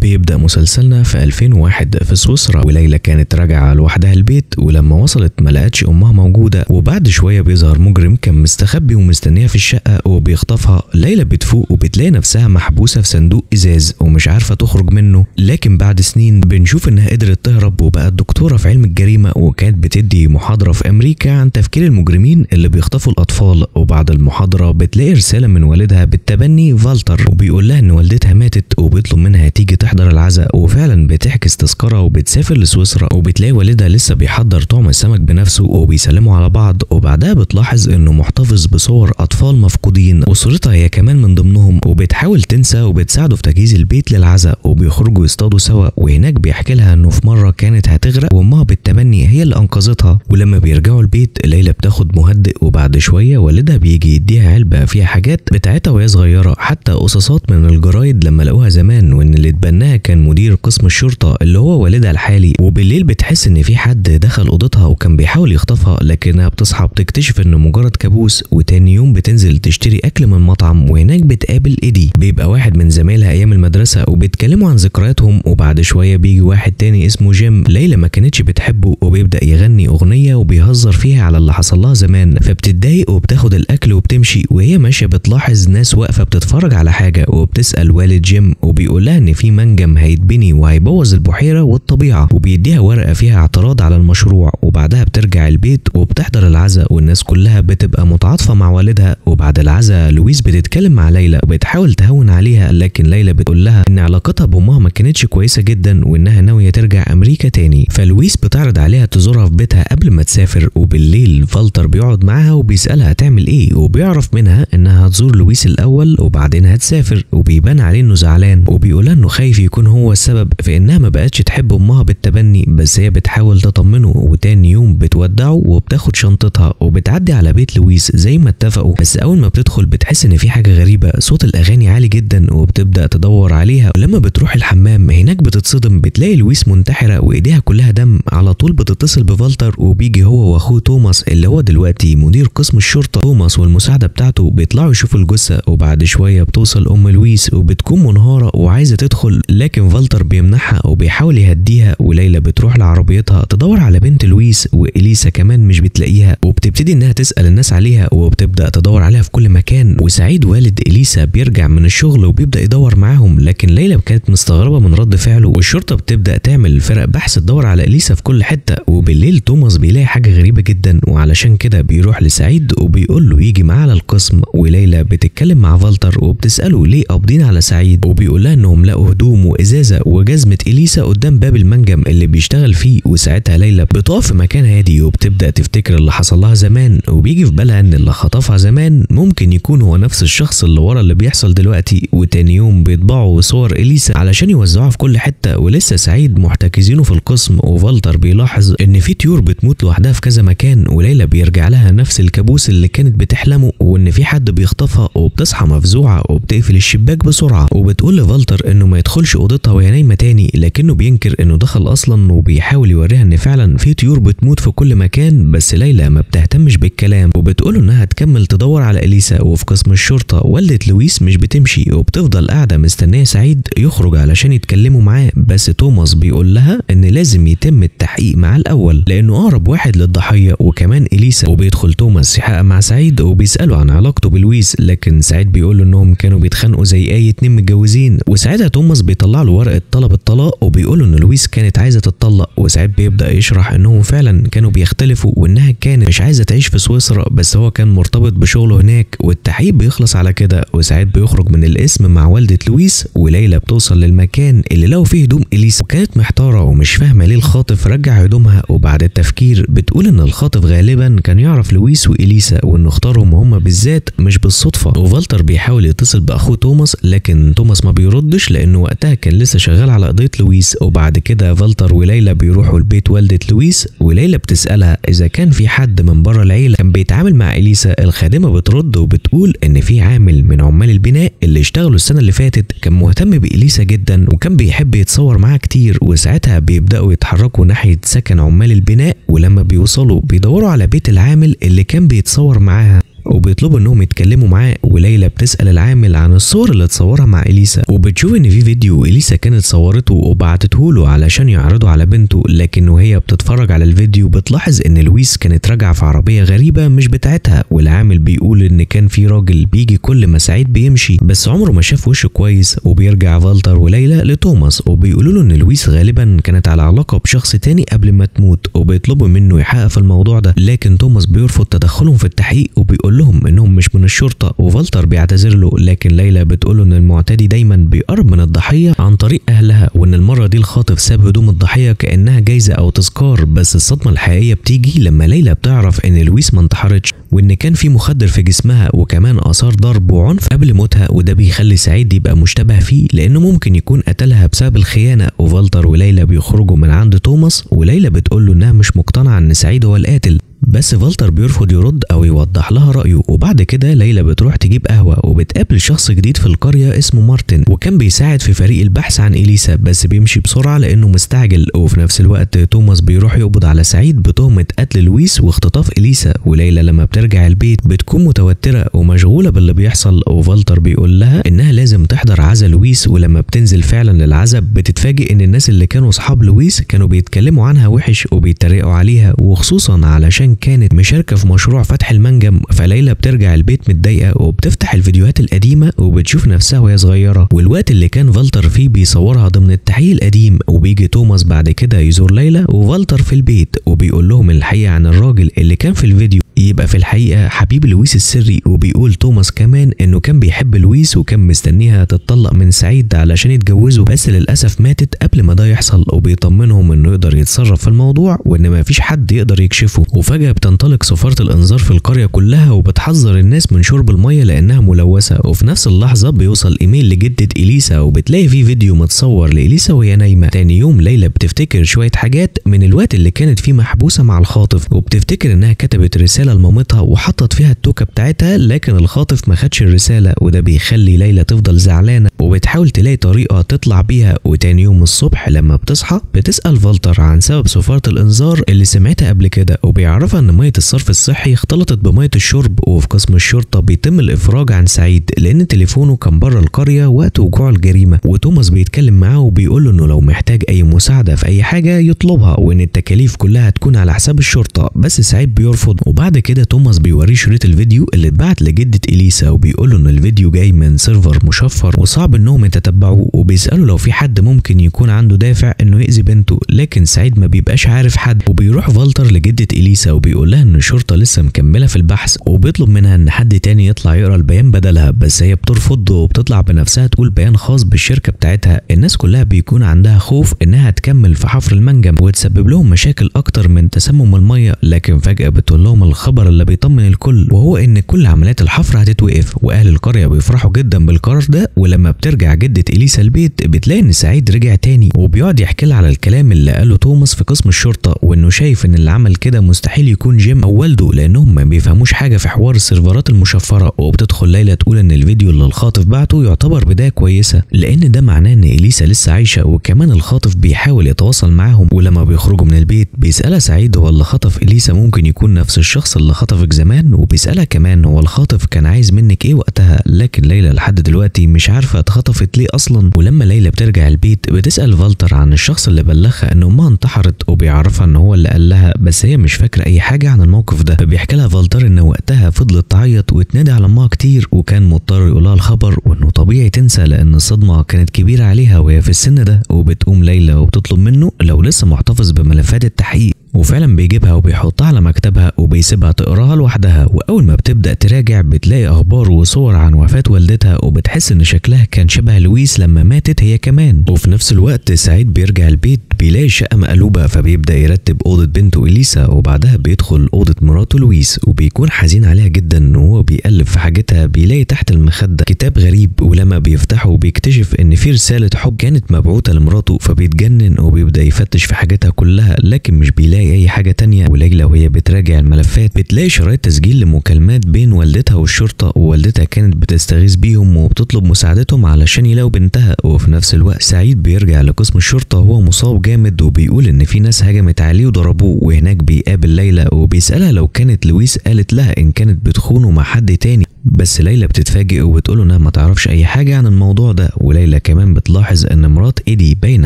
بيبدأ مسلسلنا في 2001 في سويسرا، وليلى كانت راجعة لوحدها البيت، ولما وصلت ما لقتش أمها موجودة، وبعد شوية بيظهر مجرم كان مستخبي ومستنيها في الشقة وبيخطفها. ليلى بتفوق وبتلاقي نفسها محبوسة في صندوق إزاز ومش عارفة تخرج منه، لكن بعد سنين بنشوف إنها قدرت تهرب وبقت دكتورة في علم الجريمة، وكانت بتدي محاضرة في أمريكا عن تفكير المجرمين اللي بيخطفوا الأطفال. وبعد المحاضرة بتلاقي رسالة من والدها بالتبني فالتر، وبيقول لها إن والدتها ماتت وبيطلب منها تيجي تحضر العزاء، وفعلا بتحجز تذكرة وبتسافر لسويسرا، وبتلاقي والدها لسه بيحضر طعم السمك بنفسه وبيسلموا على بعض. وبعدها بتلاحظ إنه محتفظ بصور أطفال مفقودين وصورتها هي كمان من ضمنهم، وبتحاول تنسى وبتساعده في تجهيز البيت للعزاء، وبيخرجوا يصطادوا سوا. وهناك بيحكي لها إنه في مرة كانت هتغرق وأمها بالتبني هي اللي أنقذتها. ولما بيرجعوا البيت ليلى بتاخد مهدئ، وبعد شوية والدها بيجي يديها علبة فيها حاجات بتاعتها وهي صغيرة، حتى قصاصات من الجرايد لما لقوها زمان، وإن اللي اتبناها كان مدير قسم الشرطة اللي هو والدها الحالي. وبالليل بتحس إن في حد دخل أوضتها وكان بيحاول يخطفها، لكنها بتصحى بتكتشف إنه مجرد كابوس. وتاني يوم بتنزل تشتري أكل من مطعم، وهناك بتقابل إيدي، بيبقى واحد من زمايلها أيام المدرسة، وبيتكلموا عن ذكرياتهم. وبعد شوية بيجي واحد تاني اسمه جيم ليلى ما كانتش بتحبه، وبيبدأ يغني أغنية وبيهزر فيها على اللي حصل لها زمان، فبتتضايق وبتاخد الأكل وبتمشي. وهي ماشية بتلاحظ ناس واقفة بتتفرج على حاجة، وبتسأل والد جيم وبيقول لها إن في منجم هيتبني وهيبوظ البحيرة والطبيعة، وبيديها ورقة فيها اعتراض على المشروع. وبعدها بترجع البيت وبتحضر العزاء، والناس كلها بتبقى متعاطفة مع والدها. وبعد العزاء لويس بتتكلم مع ليلى وبتحاول تهون عليها، لكن ليلى بتقول لها إن علاقتها بأمها ما كانتش كويسة جدا وإنها ناوية ترجع أمريكا تاني. فلويس بتعرض عليها تزورها في بيتها قبل ما تسافر. وبالليل فالتر بيقعد معاها وبيسألها هتعمل إيه، وبيعرف منها إنها هتزور لويس الأول وبعدين هتسافر. وبيبان عليه إنه زعلان، وبيقولها إنه خايف يكون هو السبب في إنها ما بقتش تحب أمها بالتبني، بس هي بتحاول تطمنه. وتاني يوم بتودعه وبتاخد شنطتها وبتعدي على بيت لويس زي ما اتفقوا، بس أول ما بتدخل بتحس إن في حاجة غريبة، صوت الأغاني عالي جدا، وبتبدأ تدور عليها. ولما بتروح الحمام هناك بتتصدم، بتلاقي لويس منتحرة وإيديها كلها دم. على طول بتتصل بفالتر، وبيجي هو وأخوه توماس اللي هو دلوقتي مدير قسم الشرطة. توماس والمساعدة بتاعته بيطلعوا يشوفوا الجثة، وبعد شوية بتوصل أم لويس وبتكون منهارة وعايزة تدخل، لكن فالتر بيمنعها وبيحاول يهديها. وليلى بتروح لعربيتها تدور على بنت لويس، وإليسا كمان مش بتلاقيها، وبتبتدي إنها تسأل الناس عليها وبتبدأ تدور عليها في كل مكان. وسعيد والد إليسا بيرجع من الشغل وبيبدأ يدور معاهم، لكن ليلى كانت مستغربة من رد فعله. والشرطة بتبدأ تعمل فرق بحث تدور على إليسا في كل حتة. وبالليل توماس بيلاقي حاجة غريبة جدا، وعلشان كده بيروح لسعيد وبيقول له يجي معاه على القسم. وليلى بتتكلم مع فالتر وبتسأله ليه قابضين على سعيد، وبيقول لها إنهم لقوا هدوم وإزازة وجزمة إليسا قدام باب المنجم اللي بيشتغل فيه. وساعتها ليلى بتقف في مكان هادي وبتبدأ تفتكر اللي حصل لها زمان، وبيجي في بالها إن اللي خطفها زمان ممكن يكون هو نفس الشخص اللي ورا اللي بيحصل دلوقتي. وتاني يوم بيطبعوا صور إليسا علشان يوزعوها في كل حتة، ولسه سعيد محتجزينه في القسم. وفالتر بيلاحظ إن في طيور بتموت لوحدها في كذا مكان، وليلى بيرجع لها نفس الكابوس اللي كانت بتحلمه، وإن في حد بيخطفها. وبتصحى مفزوعة وبتقفل الشباك بسرعة، وبتقول لفالتر إنه ما يدخلش أوضتها وهي نايمة تاني، لكنه بينكر إنه دخل أصلا، وبيحاول يوريها إن فعلا في طيور بتموت في كل مكان. بس ليلى ما بتهتمش بالكلام، وبتقوله إنها تكمل تدور على إليسا. وفي قسم الشرطة والدة لويس مش بتمشي، وبتفضل قاعدة مستنية سعيد يخرج علشان يتكلموا معاه. بس توماس بيقول لها إن لازم يتم التحقيق معاه الأول لأنه أقرب واحد للضحية وكمان إليسا. وبيدخل توماس يحقق مع سعيد وبيسأله عن علاقته بلويس، لكن سعيد بيقول له إنهم كانوا بيتخانقوا زي أي اتنين متجوزين. وساعتها توماس بيطلع له ورقة طلب الطلاق، وبيقول له إن لويس كانت عايزة تتطلق. وسعيد بيبدأ يشرح إنهم فعلا كانوا بيختلفوا، وإنها كانت مش عايزة تعيش في سويسرا، بس هو كان مرتبط بشغله هناك. والتحقيق بيخلص على كده، وسعيد بيخرج من القسم مع والدة لويس. وليلى بتوصل للمكان اللي لقوا فيه هدوم إليسا، وكانت محتارة ومش فاهمة ليه الخاطف رجع هدومها. وبعد التفكير بتقول إن الخاطف غالبا كان يعرف لويس وإليسا، وإنه اختارهم هما بالذات مش بالصدفة. وفالتر بيحاول يتصل بأخوه توماس، لكن توماس ما بيردش لأنه وقتها كان لسه شغال على قضية لويس. وبعد كده فالتر وليلى بيروحوا لبيت والدة لويس، وليلى بتسألها إذا كان في حد من بره العيلة كان بيتعامل مع إليسا. الخادمة بترد وبتقول إن في عامل من عمال البناء اللي اشتغلوا السنة اللي فاتت كان مهتم بإليسا جدا وكان بيحب يتصور معاها كتير. وساعتها بيبدأوا يتحركوا ناحية سكن عمال البناء، ولما بيوصلوا بيدوروا على بيت العامل اللي كان بيتصور معاها. وبيطلبوا انهم يتكلموا معاه، وليلى بتسأل العامل عن الصور اللي اتصورها مع اليسا، وبتشوف ان في فيديو اليسا كانت صورته وبعتته له علشان يعرضه على بنته، لكن وهي بتتفرج على الفيديو بتلاحظ ان لويس كانت راجعه في عربيه غريبه مش بتاعتها، والعامل بيقول ان كان في راجل بيجي كل ما سعيد بيمشي بس عمره ما شاف وشه كويس. وبيرجع فالتر وليلى لتوماس وبيقولوا له ان لويس غالبا كانت على علاقه بشخص تاني قبل ما تموت، وبيطلبوا منه يحقق في الموضوع ده، لكن توماس بيرفض تدخلهم في التحقيق وبيقول لهم انهم مش من الشرطه، وفالتر بيعتذر له، لكن ليلى بتقول له ان المعتدي دايما بيقرب من الضحيه عن طريق اهلها، وان المره دي الخاطف ساب هدوم الضحيه كانها جايزه او تذكار. بس الصدمه الحقيقيه بتيجي لما ليلى بتعرف ان لويس ما انتحرتش، وان كان في مخدر في جسمها وكمان اثار ضرب وعنف قبل موتها، وده بيخلي سعيد يبقى مشتبه فيه لانه ممكن يكون قتلها بسبب الخيانه. وفالتر وليلى بيخرجوا من عند توماس، وليلى بتقول له انها مش مقتنعه ان سعيد هو القاتل، بس فالتر بيرفض يرد او يوضح لها رايه. وبعد كده ليلى بتروح تجيب قهوه وبتقابل شخص جديد في القريه اسمه مارتن، وكان بيساعد في فريق البحث عن اليسا بس بيمشي بسرعه لانه مستعجل. وفي نفس الوقت توماس بيروح يقبض على سعيد بتهمه قتل لويس واختطاف اليسا، وليلى لما بترجع البيت بتكون متوتره ومشغوله باللي بيحصل، وفالتر بيقول لها انها لازم تحضر عزا لويس. ولما بتنزل فعلا للعزا بتتفاجئ ان الناس اللي كانوا اصحاب لويس كانوا بيتكلموا عنها وحش وبيتريقوا عليها، وخصوصا علشان كانت مشاركه في مشروع فتح المنجم. فليلى بترجع البيت متضايقه وبتفتح الفيديوهات القديمه وبتشوف نفسها وهي صغيره، والوقت اللي كان فالتر فيه بيصورها ضمن التحقيق القديم. وبيجي توماس بعد كده يزور ليلى وفالتر في البيت وبيقول لهم الحقيقه عن الراجل اللي كان في الفيديو يبقى في الحقيقه حبيب لويس السري. وبيقول توماس كمان انه كان بيحب لويس وكان مستنيها تتطلق من سعيد علشان يتجوزوا، بس للاسف ماتت قبل ما ده يحصل، وبيطمنهم انه يقدر يتصرف في الموضوع وان ما فيش حد يقدر يكشفه. وفجاه بتنطلق صفاره الانذار في القريه كلها وبتحذر الناس من شرب الميه لانها ملوثه. وفي نفس اللحظه بيوصل ايميل لجده اليسا وبتلاقي فيه فيديو متصور لاليسا وهي نايمه. تاني يوم ليلى بتفتكر شويه حاجات من الوقت اللي كانت فيه محبوسه مع الخاطف، وبتفتكر انها كتبت رساله لمامتها وحطت فيها التوكه بتاعتها، لكن الخاطف ما خدش الرساله، وده بيخلي ليلى تفضل زعلانه وبتحاول تلاقي طريقه تطلع بيها. وتاني يوم الصبح لما بتصحى بتسال فالتر عن سبب صفاره الانذار اللي سمعتها قبل كده، وبيعرفها ان ميه الصرف الصحي اختلطت بميه الشرب. وفي قسم الشرطه بيتم الافراج عن سعيد لان تليفونه كان بره القريه وقت وقوع الجريمه، وتوماس بيتكلم معاه وبيقول له انه لو محتاج اي مساعده في اي حاجه يطلبها وان التكاليف كلها هتكون على حساب الشرطه، بس سعيد بيرفض. وبعد كده توماس بيوريه شريط الفيديو اللي اتبعت لجده اليسا وبيقول له ان الفيديو جاي من سيرفر مشفر وصعب انهم يتتبعوه، وبيسالوا لو في حد ممكن يكون عنده دافع انه يأذي بنته، لكن سعيد ما بيبقاش عارف حد. وبيروح فالتر لجده اليسا وبيقول لها ان الشرطه لسه مكمله في البحث، وبيطلب منها ان حد تاني يطلع يقرا البيان بدلها، بس هي بترفض وبتطلع بنفسها تقول بيان خاص بالشركه بتاعتها. الناس كلها بيكون عندها خوف انها تكمل في حفر المنجم وتسبب لهم مشاكل اكتر من تسمم الميه، لكن فجاه بتقول لهم الخبر اللي بيطمن الكل، وهو ان كل عمليات الحفر هتتوقف. واهل القريه بيفرحوا جدا بالقرار ده. ولما بترجع جده اليسا البيت بتلاقي ان سعيد رجع تاني، وبيقعد يحكي لها على الكلام اللي قاله توماس في قسم الشرطه، وانه شايف ان اللي عمل كده مستحيل يكون جيم او والده لانهم ما بيفهموش حاجه في حوار السيرفرات المشفره. وبتدخل ليلى تقول ان الفيديو اللي الخاطف بعته يعتبر بدايه كويسه لان ده معناه ان اليسا لسه عايشه، وكمان الخاطف بيحاول يتواصل معاهم. ولما بيخرجوا من البيت بيسالها سعيد هو اللي خطف اليسا ممكن يكون نفس الشخص اللي خطفك زمان، وبيسالها كمان هو الخاطف كان عايز منك ايه وقتها، لكن ليلى لحد دلوقتي مش عارفه اتخطفت ليه اصلا. ولما ليلى بترجع البيت بتسال فالتر عن الشخص اللي بلغها ان امها انتحرت، وبيعرفها ان هو اللي قال لها، بس هي مش فاكره اي حاجه عن الموقف ده. فبيحكي لها فالتر ان وقتها فضلت تعيط وتنادي على امها كتير، وكان مضطر يقولها الخبر وانه طبيعي تنسى لان الصدمه كانت كبيره عليها وهي في السن ده. وبتقوم ليلى وبتطلب منه لو لسه محتفظ بملفات التحقيق، وفعلا بيجيبها وبيحطها على مكتبها وبيسيبها تقراها لوحدها. واول ما بتبدا تراجع بتلاقي اخبار وصور عن وفاه والدتها، وبتحس ان شكلها كان شبه لويس لما ماتت هي كمان. وفي نفس الوقت سعيد بيرجع البيت بيلاقي الشقه مقلوبه، فبيبدا يرتب اوضه بنته اليسا، وبعدها بيدخل اوضه مراته لويس وبيكون حزين عليها جدا. وهو بيقلب في حاجتها بيلاقي تحت المخده كتاب غريب، ولما بيفتحه بيكتشف ان في رساله حب كانت مبعوثه لمراته، فبيتجنن وبيبدا يفتش في حاجتها كلها لكن مش بيلاقي بتلاقي اي حاجة تانية، وليلى وهي بتراجع الملفات بتلاقي شرايط تسجيل لمكالمات بين والدتها والشرطة، ووالدتها كانت بتستغيث بيهم وبتطلب مساعدتهم علشان يلاقوا بنتها. وفي نفس الوقت سعيد بيرجع لقسم الشرطة وهو مصاب جامد، وبيقول ان في ناس هجمت عليه وضربوه، وهناك بيقابل ليلى وبيسألها لو كانت لويس قالت لها ان كانت بتخونه مع حد تاني، بس ليلى بتتفاجئ وبتقوله انها ما تعرفش اي حاجة عن الموضوع ده. وليلى كمان بتلاحظ ان مرات ايدي باين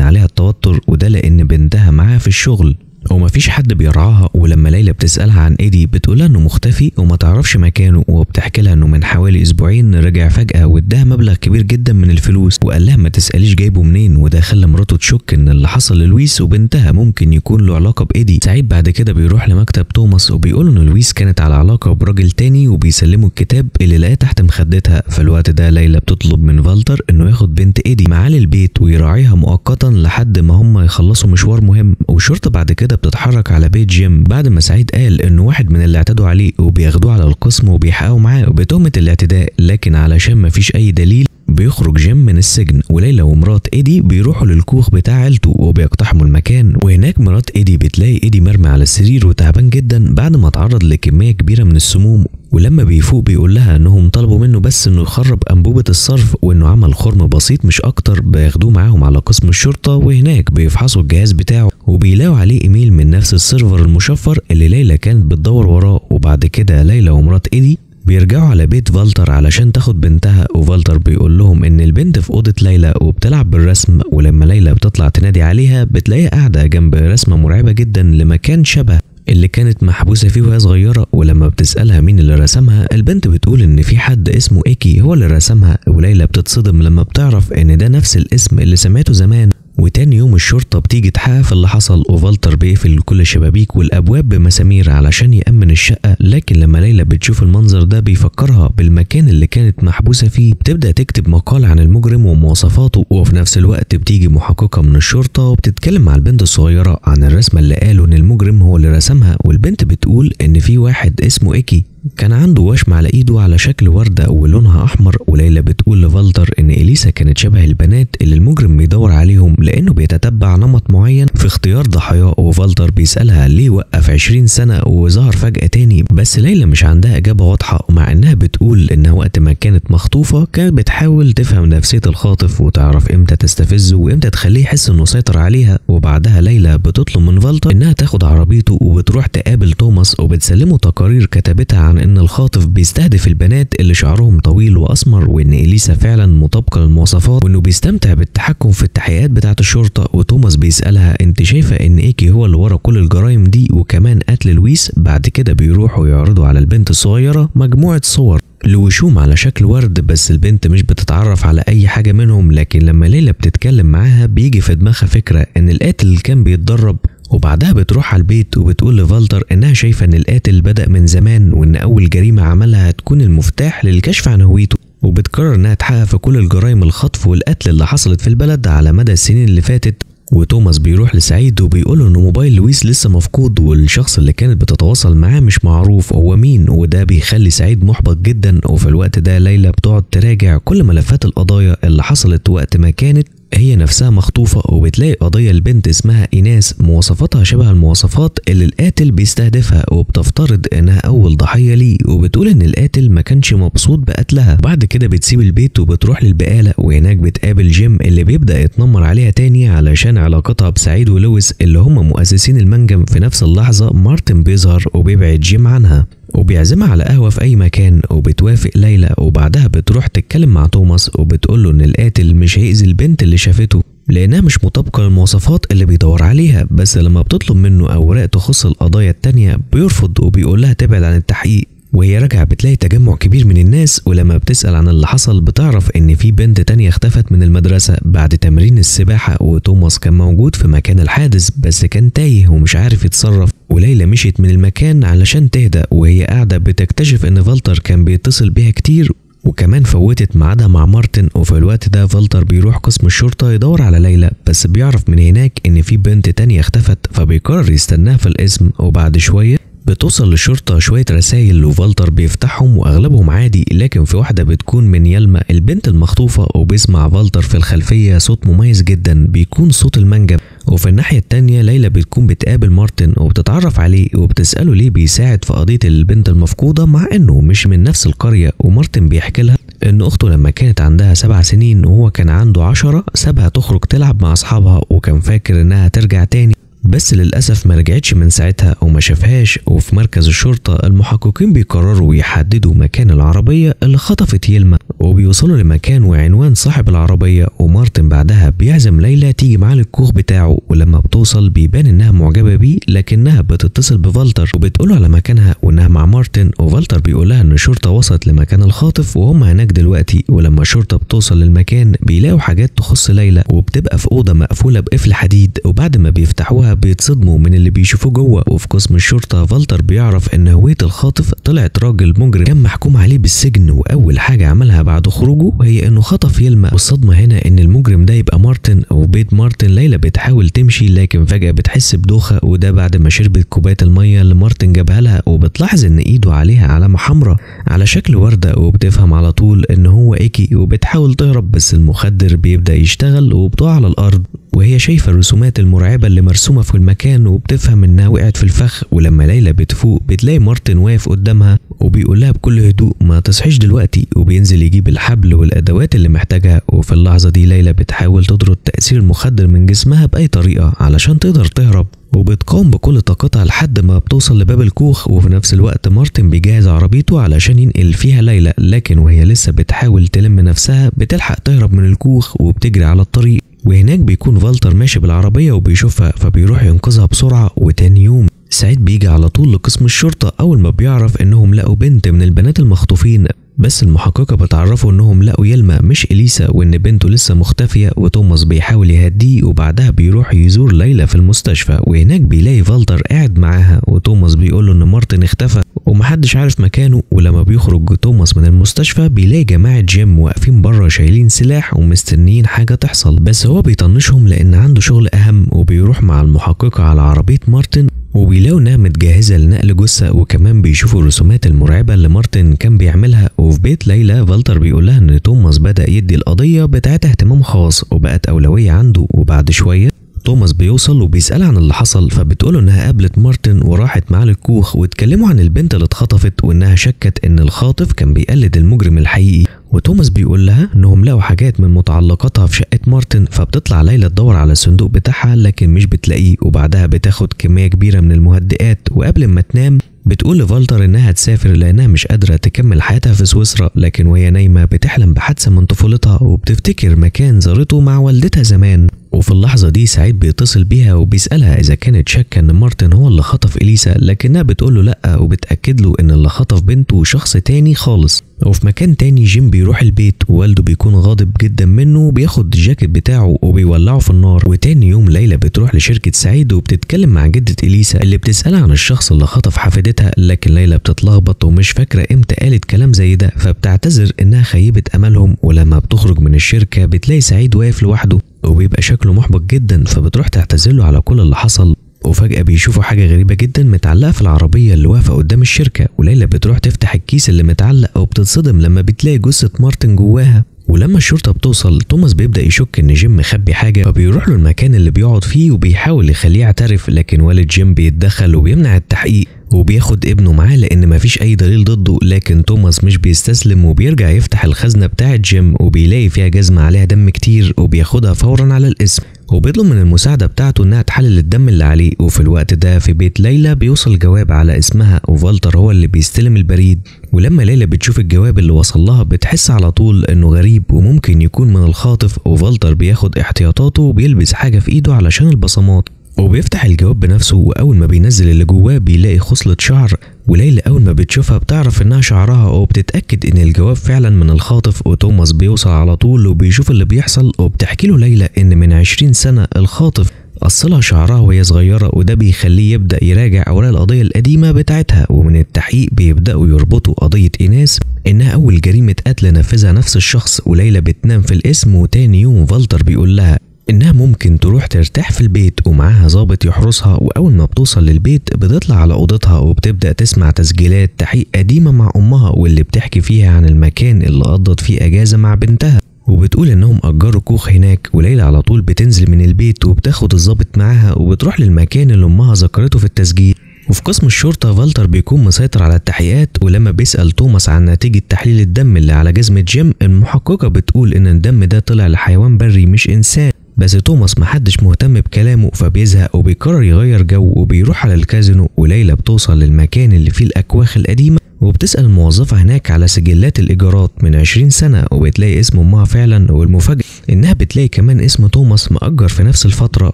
عليها التوتر، وده لان بنتها معاها في الشغل ومفيش حد بيرعاها. ولما ليلى بتسألها عن ايدي بتقولها انه مختفي وما تعرفش مكانه، وبتحكي لها انه من حوالي اسبوعين رجع فجأة واداها مبلغ كبير جدا من الفلوس، وقال لها ما تسأليش جايبه منين، وده خلى مراته تشك ان اللي حصل للويس وبنتها ممكن يكون له علاقة بايدي. سعيد بعد كده بيروح لمكتب توماس وبيقول ان لويس كانت على علاقة براجل تاني، وبيسلمه الكتاب اللي لقاه تحت مخدتها. فالوقت ده ليلى بتطلب من فالتر انه ياخد بنت ايدي معاه للبيت ويراعيها مؤقتا لحد ما هم يخلصوا مشوار مهم. والشرطة بعد كده بتتحرك على بيت جيم بعد ما سعيد قال انه واحد من اللي اعتدوا عليه، وبياخدوه على القسم وبيحققوا معاه بتهمة الاعتداء، لكن علشان مفيش اي دليل بيخرج جيم من السجن. وليلى ومرات ايدي بيروحوا للكوخ بتاع عيلته وبيقتحموا المكان، وهناك مرات ايدي بتلاقي ايدي مرمي على السرير وتعبان جدا بعد ما اتعرض لكمية كبيرة من السموم. ولما بيفوق بيقول لها انهم طلبوا منه بس انه يخرب انبوبة الصرف، وانه عمل خرم بسيط مش اكتر. بياخدوه معاهم على قسم الشرطة، وهناك بيفحصوا الجهاز بتاعه وبيلاقوا عليه ايميل من نفس السيرفر المشفر اللي ليلى كانت بتدور وراه. وبعد كده ليلى ومرات ايدي بيرجعوا على بيت فالتر علشان تاخد بنتها، وفالتر بيقول لهم ان البنت في اوضه ليلى وبتلعب بالرسم. ولما ليلى بتطلع تنادي عليها بتلاقيها قاعده جنب رسمه مرعبه جدا لمكان شبه اللي كانت محبوسه فيه وهي صغيره. ولما بتسالها مين اللي رسمها البنت بتقول ان في حد اسمه ايكي هو اللي رسمها. وليلى بتتصدم لما بتعرف ان ده نفس الاسم اللي سمعته زمان. وتاني يوم الشرطة بتيجي تحقق في اللي حصل، وفالتر بيقفل كل الشبابيك والأبواب بمسامير علشان يأمن الشقة. لكن لما ليلى بتشوف المنظر ده بيفكرها بالمكان اللي كانت محبوسة فيه، بتبدأ تكتب مقال عن المجرم ومواصفاته. وفي نفس الوقت بتيجي محققة من الشرطة وبتتكلم مع البنت الصغيرة عن الرسمة اللي قالوا إن المجرم هو اللي رسمها. والبنت بتقول إن في واحد اسمه إيكي كان عنده وشم على ايده على شكل وردة ولونها احمر. وليلى بتقول لفالتر ان اليسا كانت شبه البنات اللي المجرم بيدور عليهم، لانه بيتتبع نمط معين في اختيار ضحاياه. وفالتر بيسألها ليه وقف 20 سنة وظهر فجأة تاني، بس ليلى مش عندها اجابة واضحة. ومع انها بتقول انها وقت ما كانت مخطوفة كانت بتحاول تفهم نفسية الخاطف وتعرف امتى تستفزه وامتى تخليه يحس انه سيطر عليها. وبعدها ليلى بتطلب من فالتر انها تاخد عربيته وبتروح تقابل توماس وبتسلمه تقارير كتبتها عن ان الخاطف بيستهدف البنات اللي شعرهم طويل واسمر، وان اليسا فعلا مطابقه للمواصفات، وانه بيستمتع بالتحكم في التحقيقات بتاعه الشرطه. وتوماس بيسالها انت شايفه ان ايكي هو اللي ورا كل الجرائم دي وكمان قتل لويس؟ بعد كده بيروحوا يعرضوا على البنت الصغيره مجموعه صور لوشوم على شكل ورد، بس البنت مش بتتعرف على اي حاجه منهم. لكن لما ليلى بتتكلم معاها بيجي في دماغها فكره ان القاتل كان بيتدرب. وبعدها بتروح على البيت وبتقول لفالتر انها شايفه ان القاتل بدأ من زمان، وان اول جريمه عملها هتكون المفتاح للكشف عن هويته. وبتقرر انها تحقق في كل الجرائم الخطف والقتل اللي حصلت في البلد على مدى السنين اللي فاتت. وتوماس بيروح لسعيد وبيقوله ان موبايل لويس لسه مفقود، والشخص اللي كانت بتتواصل معاه مش معروف هو مين، وده بيخلي سعيد محبط جدا. وفي الوقت ده ليلى بتقعد تراجع كل ملفات القضايا اللي حصلت وقت ما كانت هي نفسها مخطوفة، وبتلاقي قضية البنت اسمها إيناس مواصفاتها شبه المواصفات اللي القاتل بيستهدفها، وبتفترض انها اول ضحية ليه، وبتقول ان القاتل ما كانش مبسوط بقتلها. بعد كده بتسيب البيت وبتروح للبقالة، وهناك بتقابل جيم اللي بيبدأ يتنمر عليها تاني علشان علاقتها بسعيد ولويس اللي هم مؤسسين المنجم. في نفس اللحظة مارتن بيظهر وبيبعد جيم عنها وبيعزمها على قهوة في أي مكان، وبتوافق ليلى. وبعدها بتروح تتكلم مع توماس وبتقوله إن القاتل مش هيأذي البنت اللي شافته لأنها مش مطابقة للمواصفات اللي بيدور عليها. بس لما بتطلب منه أوراق تخص القضايا التانية بيرفض وبيقول لها تبعد عن التحقيق. وهي راجعة بتلاقي تجمع كبير من الناس، ولما بتسأل عن اللي حصل بتعرف ان في بنت تانية اختفت من المدرسة بعد تمرين السباحة، وتوماس كان موجود في مكان الحادث بس كان تايه ومش عارف يتصرف. وليلى مشيت من المكان علشان تهدأ، وهي قاعدة بتكتشف ان فالتر كان بيتصل بيها كتير وكمان فوتت ميعادها مع مارتن. وفي الوقت ده فالتر بيروح قسم الشرطة يدور على ليلى، بس بيعرف من هناك ان في بنت تانية اختفت، فبيقرر يستناها في القسم. وبعد شوية بتوصل للشرطة شوية رسايل وفالتر بيفتحهم واغلبهم عادي، لكن في واحدة بتكون من يلما البنت المخطوفة، وبيسمع فالتر في الخلفية صوت مميز جدا بيكون صوت المانجا. وفي الناحية التانية ليلى بتكون بتقابل مارتن وبتتعرف عليه وبتسأله ليه بيساعد في قضية البنت المفقودة مع انه مش من نفس القرية. ومارتن بيحكي لها ان اخته لما كانت عندها 7 سنين وهو كان عنده 10 سابها تخرج تلعب مع اصحابها، وكان فاكر انها ترجع تاني، بس للأسف ما رجعتش من ساعتها وما شافهاش. وفي مركز الشرطة المحققين بيقرروا يحددوا مكان العربية اللي خطفت يلما، وبيوصلوا لمكان وعنوان صاحب العربية. ومارتن بعدها بيعزم ليلى تيجي معاه للكوخ بتاعه، ولما بتوصل بيبان انها معجبة بيه، لكنها بتتصل بفالتر وبتقوله على مكانها وانها مع مارتن. وفالتر بيقولها ان الشرطة وصلت لمكان الخاطف وهم هناك دلوقتي. ولما الشرطة بتوصل للمكان بيلاقوا حاجات تخص ليلى، وبتبقى في أوضة مقفولة بقفل حديد، وبعد ما بيفتحوها بيتصدموا من اللي بيشوفوه جوه. وفي قسم الشرطة فالتر بيعرف ان هوية الخاطف طلعت راجل مجرم كان محكوم عليه بالسجن، واول حاجة عملها بعد خروجه هي انه خطف يلما. والصدمة هنا ان المجرم ده يبقى مارتن. وفي بيت مارتن ليلى بتحاول تمشي لكن فجأة بتحس بدوخة، وده بعد ما شربت كوباية المية اللي مارتن جابها لها، وبتلاحظ ان ايده عليها علامة حمراء على شكل وردة، وبتفهم على طول ان هو ايكي، وبتحاول تهرب بس المخدر بيبدأ يشتغل وبتقع على الارض وهي شايفة الرسومات المرعبة اللي مرسومة في المكان، وبتفهم انها وقعت في الفخ. ولما ليلى بتفوق بتلاقي مارتن واقف قدامها وبيقولها بكل هدوء ما تصحيش دلوقتي، وبينزل يجيب الحبل والادوات اللي محتاجها. وفي اللحظة دي ليلى بتحاول تطرد تأثير المخدر من جسمها بأي طريقة علشان تقدر تهرب، وبتقاوم بكل طاقتها لحد ما بتوصل لباب الكوخ. وفي نفس الوقت مارتن بيجهز عربيته علشان ينقل فيها ليلى، لكن وهي لسه بتحاول تلم نفسها بتلحق تهرب من الكوخ وبتجري على الطريق. وهناك بيكون فالتر ماشي بالعربية وبيشوفها فبيروح ينقذها بسرعة. وتاني يوم سعيد بيجي على طول لقسم الشرطة أول ما بيعرف إنهم لقوا بنت من البنات المخطوفين، بس المحققة بتعرفوا إنهم لقوا يلما مش إليسا، وإن بنته لسه مختفية. وتوماس بيحاول يهديه، وبعدها بيروح يزور ليلى في المستشفى، وهناك بيلاقي فالتر قاعد معاها. وتوماس بيقوله إن مارتن اختفى ومحدش عارف مكانه. ولما بيخرج توماس من المستشفى بيلاقي جماعة جيم واقفين بره شايلين سلاح ومستنيين حاجة تحصل، بس هو بيطنشهم لأن عنده شغل أهم. وبيروح مع المحققة على عربية مارتن وبيلاقوا انها متجهزه لنقل جثه، وكمان بيشوفوا الرسومات المرعبه اللي مارتن كان بيعملها. وفي بيت ليلى فالتر بيقولها ان توماس بدا يدي القضيه بتاعتها اهتمام خاص وبقت اولويه عنده. وبعد شويه توماس بيوصل وبيسألها عن اللي حصل، فبتقوله انها قابلت مارتن وراحت معاه للكوخ واتكلموا عن البنت اللي اتخطفت، وانها شكت ان الخاطف كان بيقلد المجرم الحقيقي. وتوماس بيقول لها انهم لقوا حاجات من متعلقاتها في شقة مارتن، فبتطلع ليلى تدور على الصندوق بتاعها لكن مش بتلاقيه. وبعدها بتاخد كمية كبيرة من المهدئات، وقبل ما تنام بتقول لفالتر انها تسافر لانها مش قادرة تكمل حياتها في سويسرا. لكن وهي نايمة بتحلم بحادثة من طفولتها وبتفتكر مكان زارته مع والدتها زمان. وفي اللحظة دي سعيد بيتصل بيها وبيسألها إذا كانت شاكة إن مارتن هو اللي خطف إليسا، لكنها بتقوله لأ، وبتأكد له إن اللي خطف بنته شخص تاني خالص. وفي مكان تاني جيم بيروح البيت ووالده بيكون غاضب جدا منه وبياخد الجاكيت بتاعه وبيولعه في النار. وتاني يوم ليلى بتروح لشركة سعيد وبتتكلم مع جدة إليسا اللي بتسألها عن الشخص اللي خطف حفيدتها، لكن ليلى بتتلخبط ومش فاكرة إمتى قالت كلام زي ده، فبتعتذر إنها خيبت أملهم. ولما بتخرج من الشركة بتلاقي سعيد واقف لوحده وبيبقى شكله محبط جدا، فبتروح تعتذر له على كل اللي حصل. وفجأة بيشوفوا حاجة غريبة جدا متعلقة في العربية اللي واقفة قدام الشركة، وليلى بتروح تفتح الكيس اللي متعلق وبتتصدم لما بتلاقي جثة مارتن جواها. ولما الشرطة بتوصل توماس بيبدأ يشك ان جيم مخبي حاجة، فبيروح له المكان اللي بيقعد فيه وبيحاول يخليه يعترف، لكن والد جيم بيتدخل وبيمنع التحقيق وبياخد ابنه معاه لان مفيش اي دليل ضده. لكن توماس مش بيستسلم وبيرجع يفتح الخزنة بتاعة جيم وبيلاقي فيها جزمة عليها دم كتير، وبياخدها فورا على الاسم وبيطلب من المساعدة بتاعته انها تحلل الدم اللي عليه. وفي الوقت ده في بيت ليلى بيوصل جواب على اسمها، وفالتر هو اللي بيستلم البريد. ولما ليلى بتشوف الجواب اللي وصل لها بتحس على طول انه غريب وممكن يكون من الخاطف. وفالتر بياخد احتياطاته وبيلبس حاجة في ايده علشان البصمات، وبيفتح الجواب بنفسه، واول ما بينزل اللي جواه بيلاقي خصلة شعر. وليلى اول ما بتشوفها بتعرف انها شعرها وبتتاكد ان الجواب فعلا من الخاطف. وتوماس بيوصل على طول وبيشوف اللي بيحصل، وبتحكي له ليلى ان من 20 سنة الخاطف قصلها شعرها وهي صغيرة، وده بيخليه يبدأ يراجع اوراق القضية القديمة بتاعتها. ومن التحقيق بيبدأوا يربطوا قضية إيناس انها اول جريمة قتل نفذها نفس الشخص. وليلى بتنام في القسم، وتاني يوم فالتر بيقول لها انها ممكن تروح ترتاح في البيت ومعاها ضابط يحرسها، واول ما بتوصل للبيت بتطلع على اوضتها وبتبدأ تسمع تسجيلات تحقيق قديمة مع امها واللي بتحكي فيها عن المكان اللي قضت فيه اجازة مع بنتها، وبتقول انهم اجروا كوخ هناك. وليلى على طول بتنزل من البيت وبتاخد الضابط معاها وبتروح للمكان اللي امها ذكرته في التسجيل. وفي قسم الشرطة فالتر بيكون مسيطر على التحقيقات، ولما بيسأل توماس عن نتيجة تحليل الدم اللي على جزمة جيم، المحققة بتقول ان الدم ده طلع لحيوان بري مش انسان. بس توماس محدش مهتم بكلامه فبيزهق وبيقرر يغير جو وبيروح على الكازينو. وليلى بتوصل للمكان اللي فيه الأكواخ القديمة وبتسأل الموظفة هناك على سجلات الإيجارات من 20 سنة وبتلاقي اسم أمها فعلا، والمفاجأة إنها بتلاقي كمان اسم توماس مأجر في نفس الفترة.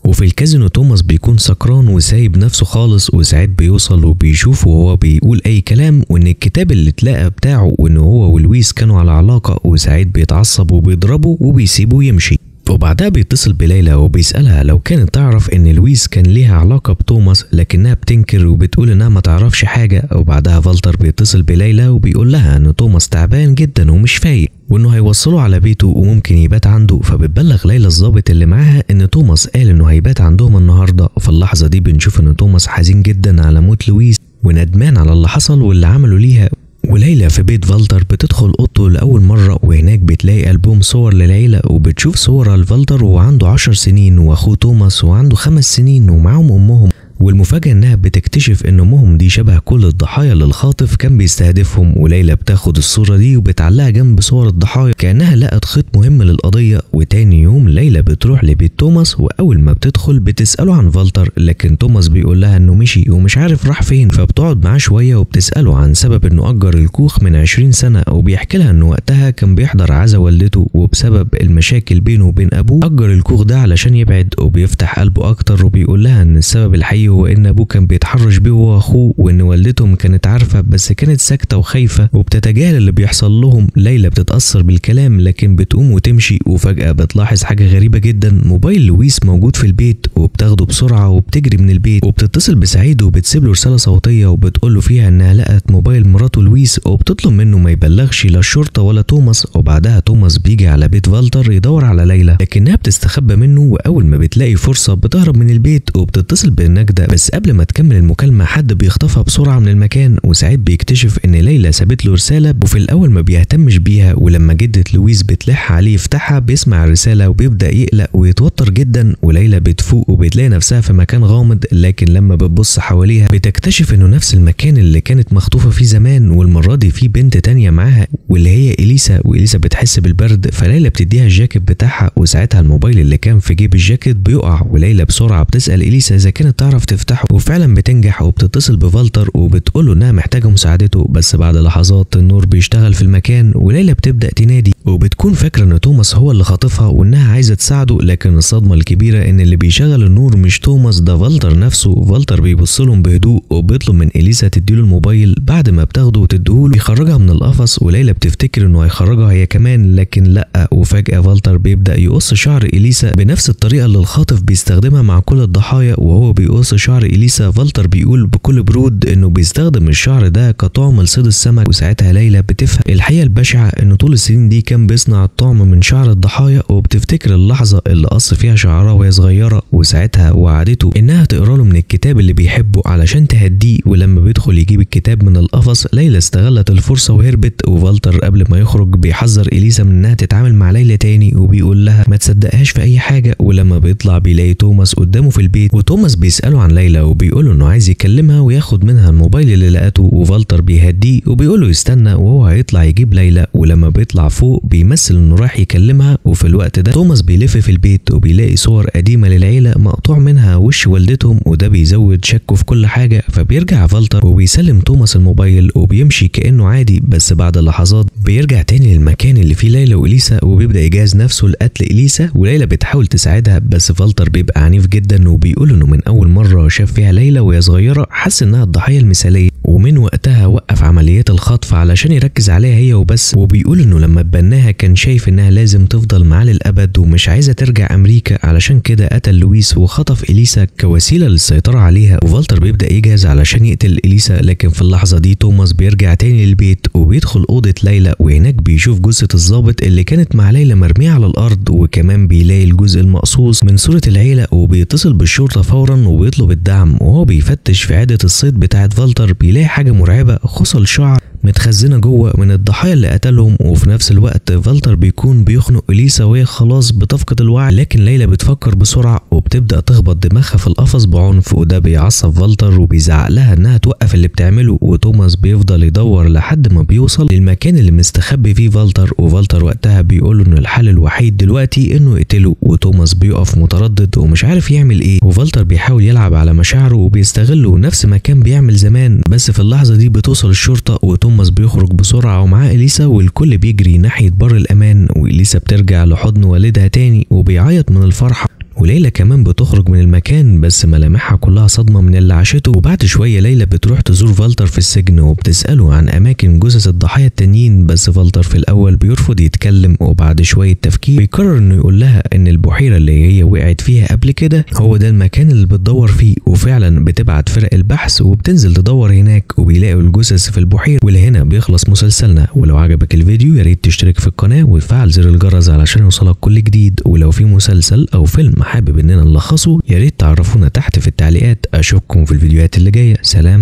وفي الكازينو توماس بيكون سكران وسايب نفسه خالص، وساعات بيوصل وبيشوفه وهو بيقول أي كلام، وإن الكتاب اللي اتلقى بتاعه وإن هو ولويس كانوا على علاقة، وساعات بيتعصب وبيضربه وبيسيبه يمشي. وبعدها بيتصل بليلى وبيسألها لو كانت تعرف ان لويس كان ليها علاقة بتوماس، لكنها بتنكر وبتقول انها ما تعرفش حاجة. وبعدها فالتر بيتصل بليلى وبيقول لها ان توماس تعبان جدا ومش فايق وانه هيوصله على بيته وممكن يبات عنده. فبتبلغ ليلى الضابط اللي معاها ان توماس قال انه هيبات عندهم النهارده. وفي اللحظة دي بنشوف ان توماس حزين جدا على موت لويس وندمان على اللي حصل واللي عمله ليها. وليلى في بيت فالتر بتدخل اوضته لاول مره، وهناك بتلاقي البوم صور للعيله، وبتشوف صور لفالتر وهو عنده 10 سنين واخوه توماس وعنده 5 سنين ومعاهم امهم. والمفاجأة انها بتكتشف ان امهم دي شبه كل الضحايا اللي الخاطف كان بيستهدفهم. وليلى بتاخد الصورة دي وبتعلقها جنب صور الضحايا كأنها لقت خيط مهم للقضية. وتاني يوم ليلى بتروح لبيت توماس، واول ما بتدخل بتسأله عن فالتر، لكن توماس بيقول لها انه مشي ومش عارف راح فين. فبتقعد معاه شوية وبتسأله عن سبب انه أجر الكوخ من 20 سنة، وبيحكي لها انه وقتها كان بيحضر عزا والدته، وبسبب المشاكل بينه وبين ابوه أجر الكوخ ده علشان يبعد. وبيفتح قلبه اكتر وبيقول لها ان السبب الحقيقي هو ان ابوه كان بيتحرش بيه هو واخوه، وان والدتهم كانت عارفه بس كانت ساكته وخايفه وبتتجاهل اللي بيحصل لهم. ليلى بتتاثر بالكلام لكن بتقوم وتمشي، وفجاه بتلاحظ حاجه غريبه جدا، موبايل لويس موجود في البيت، وبتاخده بسرعه وبتجري من البيت وبتتصل بسعيد وبتسيب له رساله صوتيه وبتقول له فيها انها لقت موبايل مراته لويس، وبتطلب منه ما يبلغش لا الشرطه ولا توماس. وبعدها توماس بيجي على بيت فالتر يدور على ليلى، لكنها بتستخبى منه، واول ما بتلاقي فرصه بتهرب من البيت وبتتصل بالنجده. بس قبل ما تكمل المكالمة حد بيخطفها بسرعة من المكان، وساعات بيكتشف ان ليلى سابت له رسالة، وفي الاول ما بيهتمش بيها، ولما جدة لويس بتلح عليه يفتحها بيسمع الرسالة وبيبدأ يقلق ويتوتر جدا. وليلى بتفوق وبتلاقي نفسها في مكان غامض، لكن لما بتبص حواليها بتكتشف انه نفس المكان اللي كانت مخطوفة فيه زمان، والمرة دي في بنت تانية معاها واللي هي إليسا. وإليسا بتحس بالبرد فليلى بتديها الجاكيت بتاعها، وساعتها الموبايل اللي كان في جيب الجاكيت بيقع. وليلى بسرعة بتسأل إليسا إذا كانت تعرف تفتحه، وفعلا بتنجح وبتتصل بفالتر وبتقوله انها محتاجه مساعدته. بس بعد لحظات النور بيشتغل في المكان، وليلى بتبدا تنادي وبتكون فاكره ان توماس هو اللي خاطفها وانها عايزه تساعده، لكن الصدمه الكبيره ان اللي بيشغل النور مش توماس، ده فالتر نفسه. فالتر بيبص لهم بهدوء وبيطلب من إليسا تديله الموبايل. بعد ما بتاخده وتديهوله بيخرجها من القفص، وليلى بتفتكر انه هيخرجها هي كمان، لكن لا. وفجاه فالتر بيبدا يقص شعر إليسا بنفس الطريقه اللي الخاطف بيستخدمها مع كل الضحايا. وهو بيقص شعر إليسا فالتر بيقول بكل برود انه بيستخدم الشعر ده كطعم لصيد السمك. وساعتها ليلى بتفهم الحقيقه البشعه انه طول السنين دي كان بيصنع الطعم من شعر الضحايا، وبتفتكر اللحظه اللي قص فيها شعرها وهي صغيره، وساعتها وعدته انها تقرا له من الكتاب اللي بيحبه علشان تهديه. ولما بيدخل يجيب الكتاب من القفص ليلى استغلت الفرصه وهربت. وفالتر قبل ما يخرج بيحذر إليسا من انها تتعامل مع ليلى تاني، وبيقول لها ما تصدقهاش في اي حاجه. ولما بيطلع بيلاقي توماس قدامه في البيت، وتوماس بيساله عن ليلى وبيقول له انه عايز يكلمها وياخد منها الموبايل اللي لقته. وفالتر بيهديه وبيقول له يستنى وهو هيطلع يجيب ليلى. ولما بيطلع فوق بيمثل انه رايح يكلمها، وفي الوقت ده توماس بيلف في البيت وبيلاقي صور قديمه للعيله مقطوع منها وش والدتهم، وده بيزود شكه في كل حاجه. فبيرجع فالتر وبيسلم توماس الموبايل وبيمشي كانه عادي. بس بعد لحظات بيرجع تاني للمكان اللي فيه ليلى وإليسا، وبيبدا يجهز نفسه لقتل إليسا. وليلى بتحاول تساعدها بس فالتر بيبقى عنيف جدا وبيقول انه من اول مره شاف فيها ليلى وهي صغيره حس انها الضحيه المثاليه، ومن وقتها وقف عمليات الخطف علشان يركز عليها هي وبس. وبيقول انه لما اتبناها كان شايف انها لازم تفضل معاه للابد ومش عايزه ترجع امريكا، علشان كده قتل لويس وخطف اليسا كوسيله للسيطره عليها. وفالتر بيبدا يجهز علشان يقتل اليسا، لكن في اللحظه دي توماس بيرجع تاني للبيت وبيدخل اوضه ليلى، وهناك بيشوف جثه الضابط اللي كانت مع ليلى مرميه على الارض، وكمان بيلاقي الجزء المقصوص من صوره العيله، وبيتصل بالشرطه فورا وبيطلب الدعم. وهو بيفتش في عده الصيد بتاعه فالتر بيلاقي حاجه مرعبه، خصل شعر متخزنه جوه من الضحايا اللي قتلهم. وفي نفس الوقت فالتر بيكون بيخنق اليسا وهي خلاص بتفقد الوعي، لكن ليلى بتفكر بسرعه وبتبدا تخبط دماغها في القفص بعنف، وده بيعصب فالتر وبيزعق لها انها توقف اللي بتعمله. وتوماس بيفضل يدور لحد ما بيوصل للمكان اللي مستخبي فيه فالتر، وفالتر وقتها بيقول انه الحل الوحيد دلوقتي انه يقتله. وتوماس بيقف متردد ومش عارف يعمل ايه، وفالتر بيحاول يلعب على مشاعره وبيستغله نفس ما كان بيعمل زمان. بس في اللحظه دي بتوصل الشرطه وتوماس بيخرج بسرعه ومعاه اليسا، والكل بيجري ناحيه بر الامان، واليسا بترجع لحضن والدها تاني وبيعيط من الفرحه. وليلى كمان بتخرج من المكان بس ملامحها كلها صدمه من اللي عاشته. وبعد شويه ليلى بتروح تزور فالتر في السجن وبتساله عن اماكن جثث الضحايا التانيين، بس فالتر في الاول بيرفض يتكلم، وبعد شويه تفكير بيقرر انه يقول لها ان البحيره اللي هي وقعت فيها قبل كده هو ده المكان اللي بتدور فيه. وفعلا بتبعت فرق البحث وبتنزل تدور هناك وبيلاقوا الجثث في البحيره. ولهنا بيخلص مسلسلنا. ولو عجبك الفيديو يا ريت تشترك في القناه وتفعل زر الجرس علشان يوصلك كل جديد. ولو في مسلسل او فيلم حابب اننا نلخصه يا ريت تعرفونا تحت في التعليقات. اشوفكم في الفيديوهات اللي جايه. سلام.